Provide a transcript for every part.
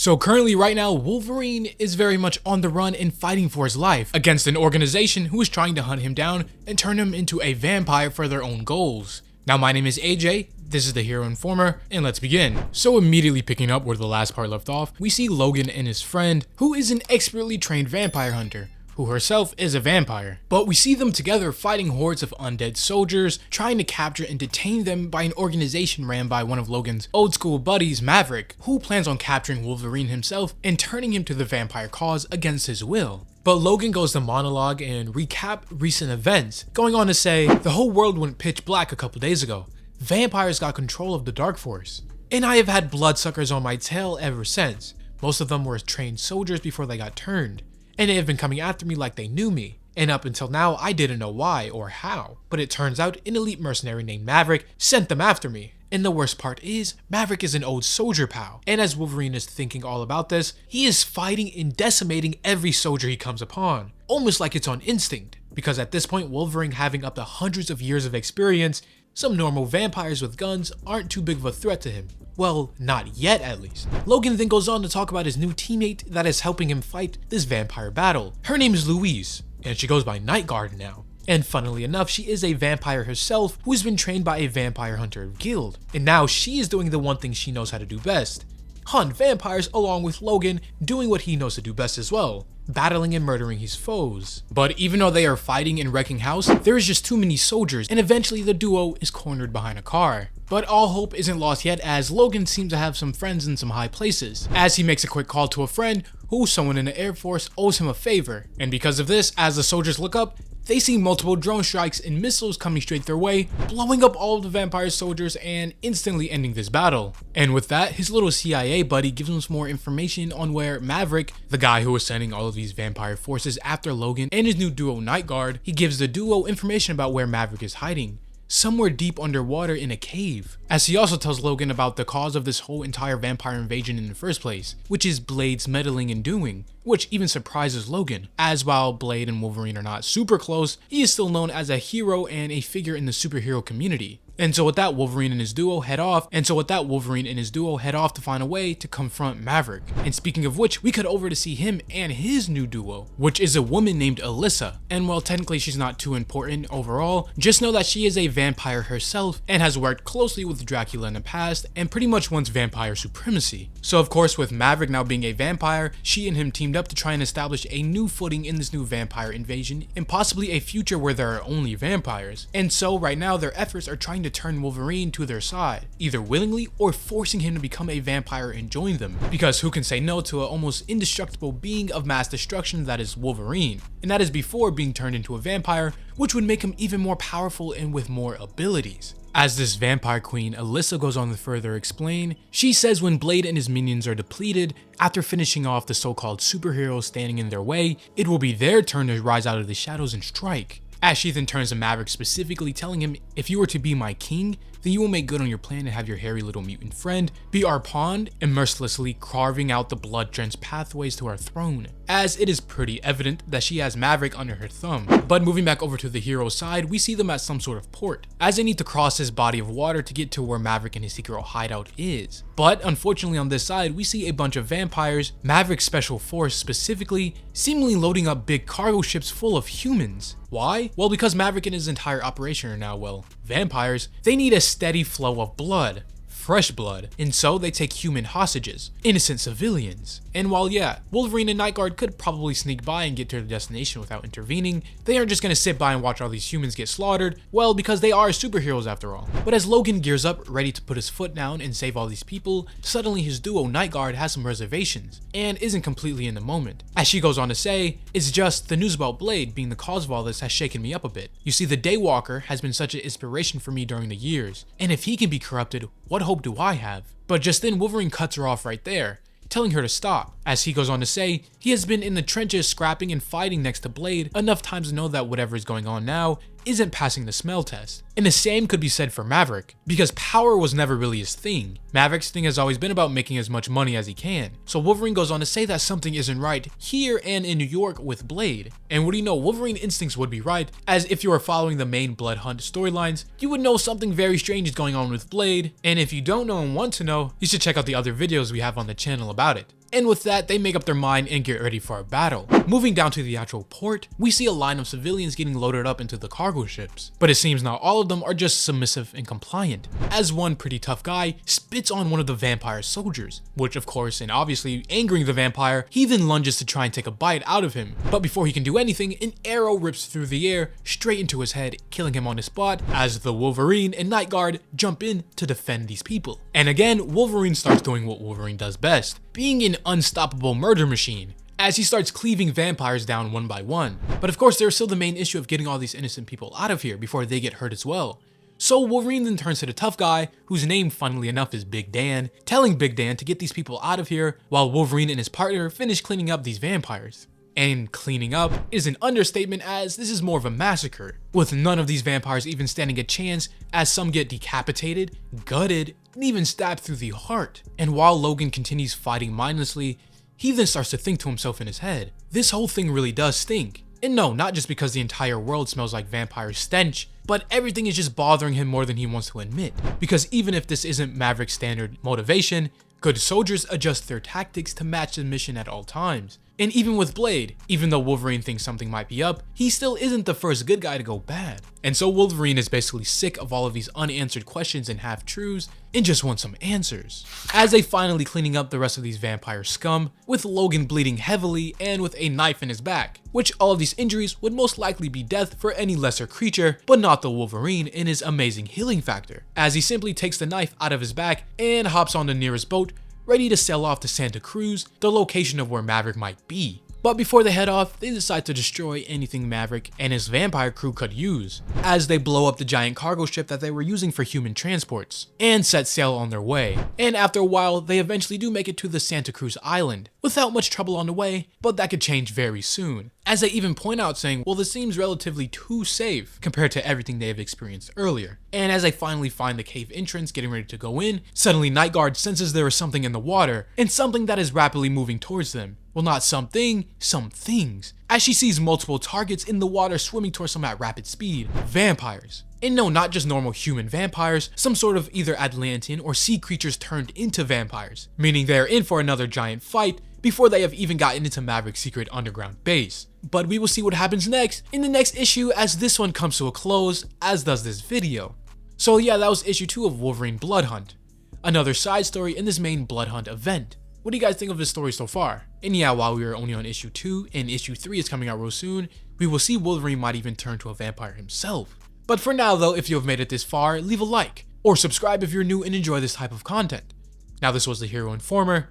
So currently right now, Wolverine is very much on the run and fighting for his life against an organization who is trying to hunt him down and turn him into a vampire for their own goals. Now my name is AJ, this is the Hero Informer, and let's begin. So immediately picking up where the last part left off, we see Logan and his friend, who is an expertly trained vampire hunter, who herself is a vampire. But we see them together fighting hordes of undead soldiers, trying to capture and detain them by an organization ran by one of Logan's old school buddies, Maverick, who plans on capturing Wolverine himself and turning him to the vampire cause against his will. But Logan goes to monologue and recap recent events, going on to say, the whole world went pitch black a couple days ago. Vampires got control of the Dark Force, and I have had bloodsuckers on my tail ever since. Most of them were trained soldiers before they got turned, and they have been coming after me like they knew me. And up until now, I didn't know why or how. But it turns out an elite mercenary named Maverick sent them after me. And the worst part is, Maverick is an old soldier pal. And as Wolverine is thinking all about this, he is fighting and decimating every soldier he comes upon. Almost like it's on instinct. Because at this point, Wolverine having up to hundreds of years of experience, some normal vampires with guns aren't too big of a threat to him. Well, not yet at least. Logan then goes on to talk about his new teammate that is helping him fight this vampire battle. Her name is Louise, and she goes by Night Guard now. And funnily enough, she is a vampire herself who's been trained by a vampire hunter guild. And now she is doing the one thing she knows how to do best. Hunt vampires along with Logan doing what he knows to do best as well. Battling and murdering his foes. But even though they are fighting and wrecking house, there is just too many soldiers and eventually the duo is cornered behind a car. But all hope isn't lost yet as Logan seems to have some friends in some high places, as he makes a quick call to a friend who someone in the Air Force owes him a favor. And because of this, as the soldiers look up, they see multiple drone strikes and missiles coming straight their way, blowing up all of the vampire soldiers and instantly ending this battle. And with that, his little CIA buddy gives him some more information on where Maverick, the guy who was sending all of these vampire forces after Logan and his new duo Night Guard, he gives the duo information about where Maverick is hiding. Somewhere deep underwater in a cave. As he also tells Logan about the cause of this whole entire vampire invasion in the first place, which is Blade's meddling and doing, which even surprises Logan, as while Blade and Wolverine are not super close, he is still known as a hero and a figure in the superhero community. And so with that, Wolverine and his duo head off to find a way to confront Maverick. And speaking of which, we cut over to see him and his new duo, which is a woman named Alyssa. And while technically she's not too important overall, just know that she is a vampire herself and has worked closely with Dracula in the past and pretty much wants vampire supremacy. So of course, with Maverick now being a vampire, she and him teamed up to try and establish a new footing in this new vampire invasion and possibly a future where there are only vampires. And so right now their efforts are trying to turn Wolverine to their side, either willingly or forcing him to become a vampire and join them, because who can say no to an almost indestructible being of mass destruction that is Wolverine, and that is before being turned into a vampire, which would make him even more powerful and with more abilities. As this vampire queen, Alyssa goes on to further explain, she says when Blade and his minions are depleted, after finishing off the so-called superheroes standing in their way, it will be their turn to rise out of the shadows and strike. As she then turns to Maverick specifically telling him, if you were to be my king, then you will make good on your plan and have your hairy little mutant friend be our pawn and mercilessly carving out the blood-drenched pathways to our throne, as it is pretty evident that she has Maverick under her thumb. But moving back over to the hero's side, we see them at some sort of port, as they need to cross this body of water to get to where Maverick and his secret hideout is. But unfortunately on this side, we see a bunch of vampires, Maverick's special force specifically, seemingly loading up big cargo ships full of humans. Why? Well, because Maverick and his entire operation are now, well, vampires. They need a steady flow of blood. Fresh blood, and so they take human hostages, innocent civilians. And while yeah, Wolverine and Night Guard could probably sneak by and get to their destination without intervening, they aren't just gonna sit by and watch all these humans get slaughtered, well, because they are superheroes after all. But as Logan gears up, ready to put his foot down and save all these people, suddenly his duo Night Guard has some reservations, and isn't completely in the moment. As she goes on to say, it's just the news about Blade being the cause of all this has shaken me up a bit. You see, the Daywalker has been such an inspiration for me during the years, and if he can be corrupted, what hope do I have? But just then Wolverine cuts her off right there, telling her to stop. As he goes on to say, he has been in the trenches scrapping and fighting next to Blade enough times to know that whatever is going on now isn't passing the smell test. And the same could be said for Maverick, because power was never really his thing. Maverick's thing has always been about making as much money as he can. So Wolverine goes on to say that something isn't right here and in New York with Blade. And what do you know, Wolverine instincts would be right, as if you are following the main Blood Hunt storylines, you would know something very strange is going on with Blade, and if you don't know and want to know, you should check out the other videos we have on the channel about it. And with that, they make up their mind and get ready for a battle. Moving down to the actual port, we see a line of civilians getting loaded up into the cargo ships. But it seems not all of them are just submissive and compliant, as one pretty tough guy spits on one of the vampire soldiers, which of course, and obviously angering the vampire, he then lunges to try and take a bite out of him. But before he can do anything, an arrow rips through the air straight into his head, killing him on the spot, as the Wolverine and Night Guard jump in to defend these people. And again, Wolverine starts doing what Wolverine does best, being an unstoppable murder machine, as he starts cleaving vampires down one by one. But of course, there's still the main issue of getting all these innocent people out of here before they get hurt as well. So Wolverine then turns to the tough guy, whose name funnily enough is Big Dan, telling Big Dan to get these people out of here while Wolverine and his partner finish cleaning up these vampires. And cleaning up is an understatement, as this is more of a massacre, with none of these vampires even standing a chance, as some get decapitated, gutted, and even stabbed through the heart. And while Logan continues fighting mindlessly, he then starts to think to himself in his head, this whole thing really does stink. And no, not just because the entire world smells like vampire stench, but everything is just bothering him more than he wants to admit. Because even if this isn't Maverick's standard motivation, good soldiers adjust their tactics to match the mission at all times. And even with Blade, even though Wolverine thinks something might be up, he still isn't the first good guy to go bad. And so Wolverine is basically sick of all of these unanswered questions and half-truths, and just wants some answers. As they finally cleaning up the rest of these vampire scum, with Logan bleeding heavily and with a knife in his back, which all of these injuries would most likely be death for any lesser creature, but not the Wolverine in his amazing healing factor, as he simply takes the knife out of his back and hops on the nearest boat, ready to sail off to Santa Cruz, the location of where Maverick might be. But before they head off, they decide to destroy anything Maverick and his vampire crew could use, as they blow up the giant cargo ship that they were using for human transports, and set sail on their way. And after a while, they eventually do make it to the Santa Cruz island, without much trouble on the way, but that could change very soon, as they even point out saying, well, this seems relatively too safe compared to everything they have experienced earlier. And as they finally find the cave entrance getting ready to go in, suddenly Night Guard senses there is something in the water, and something that is rapidly moving towards them. Well, not something, some things, as she sees multiple targets in the water swimming towards them at rapid speed. Vampires. And no, not just normal human vampires, some sort of either Atlantean or sea creatures turned into vampires, meaning they're in for another giant fight before they have even gotten into Maverick's secret underground base. But we will see what happens next in the next issue, as this one comes to a close, as does this video. So yeah, that was issue 2 of Wolverine Blood Hunt, another side story in this main Blood Hunt event. What do you guys think of this story so far? And yeah, while we are only on issue 2 and issue 3 is coming out real soon, we will see Wolverine might even turn to a vampire himself. But for now though, if you have made it this far, leave a like, or subscribe if you're new and enjoy this type of content. Now this was the Hero Informer,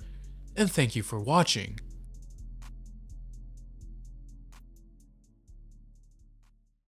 and thank you for watching.